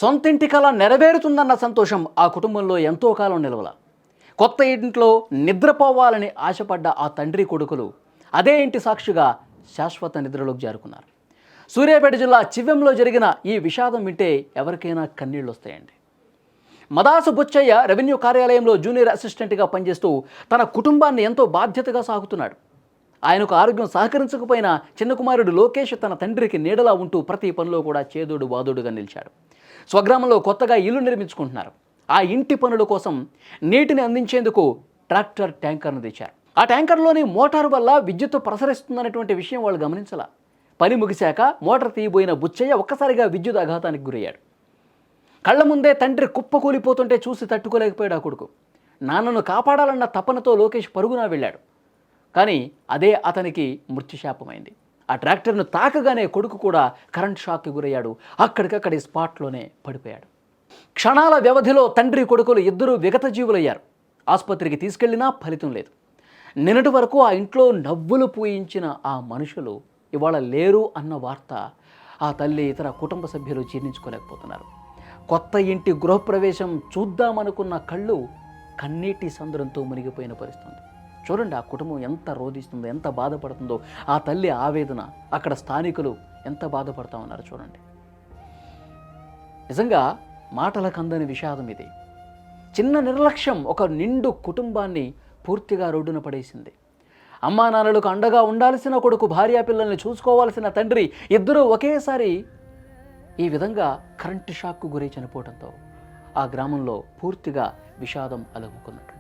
సొంతింటి కల నెరవేరుతుందన్న సంతోషం ఆ కుటుంబంలో ఎంతో కాలం నిలవల. కొత్త ఇంట్లో నిద్రపోవాలని ఆశపడ్డ ఆ తండ్రి కొడుకులు అదే ఇంటి సాక్షిగా శాశ్వత నిద్రలోకి జారుకున్నారు. సూర్యాపేట జిల్లా చివ్వెంలో జరిగిన ఈ విషాదం వింటే ఎవరికైనా కన్నీళ్ళు వస్తాయండి. మదాసు బుచ్చయ్య రెవెన్యూ కార్యాలయంలో జూనియర్ అసిస్టెంట్గా పనిచేస్తూ తన కుటుంబాన్ని ఎంతో బాధ్యతగా సాగుతున్నాడు. ఆయనకు ఆరోగ్యం సహకరించకపోయినా చిన్న కుమారుడు లోకేష్ తన తండ్రికి నీడలా ఉంటూ ప్రతి పనిలో కూడా చేదోడు వాదోడుగా నిలిచాడు. స్వగ్రామంలో కొత్తగా ఇల్లు నిర్మించుకుంటున్నారు. ఆ ఇంటి పనుల కోసం నీటిని అందించేందుకు ట్రాక్టర్ ట్యాంకర్ను తెచ్చారు. ఆ ట్యాంకర్లోని మోటారు వల్ల విద్యుత్ ప్రసరిస్తుందనేటువంటి విషయం వాళ్ళు గమనించాల. పని ముగిశాక మోటార్ తీయబోయిన బుచ్చయ్య ఒక్కసారిగా విద్యుత్ ఆఘాతానికి గురయ్యాడు. కళ్ళ ముందే తండ్రి కుప్పకూలిపోతుంటే చూసి తట్టుకోలేకపోయాడు ఆ కొడుకు. నాన్నను కాపాడాలన్న తపనతో లోకేష్ పరుగున వెళ్ళాడు. కానీ అదే అతనికి మృత్యుశాపమైంది. ఆ ట్రాక్టర్ను తాకగానే కొడుకు కూడా కరెంట్ షాక్కి గురయ్యాడు. అక్కడికక్కడి స్పాట్లోనే పడిపోయాడు. క్షణాల వ్యవధిలో తండ్రి కొడుకులు ఇద్దరూ విగతజీవులయ్యారు. ఆసుపత్రికి తీసుకెళ్లినా ఫలితం లేదు. నిన్నటి వరకు ఆ ఇంట్లో నవ్వులు పూయించిన ఆ మనుషులు ఇవాళ లేరు అన్న వార్త ఆ తల్లి ఇతర కుటుంబ సభ్యులు జీర్ణించుకోలేకపోతున్నారు. కొత్త ఇంటి గృహప్రవేశం చూద్దామనుకున్న కళ్ళు కన్నీటి సంద్రంతో మునిగిపోయిన పరిస్థితి. చూడండి ఆ కుటుంబం ఎంత రోధిస్తుందో, ఎంత బాధపడుతుందో, ఆ తల్లి ఆవేదన, అక్కడ స్థానికులు ఎంత బాధపడతా ఉన్నారు చూడండి. నిజంగా మాటలకు అందని విషాదం ఇది. చిన్న నిర్లక్ష్యం ఒక నిండు కుటుంబాన్ని పూర్తిగా రోడ్డున పడేసింది. అమ్మా నాన్నలకు అండగా ఉండాల్సిన కొడుకు, భార్యా పిల్లల్ని చూసుకోవాల్సిన తండ్రి ఇద్దరూ ఒకేసారి ఈ విధంగా కరెంటు షాక్కు గురై చనిపోవడంతో ఆ గ్రామంలో పూర్తిగా విషాదం అలుముకున్నట్టు.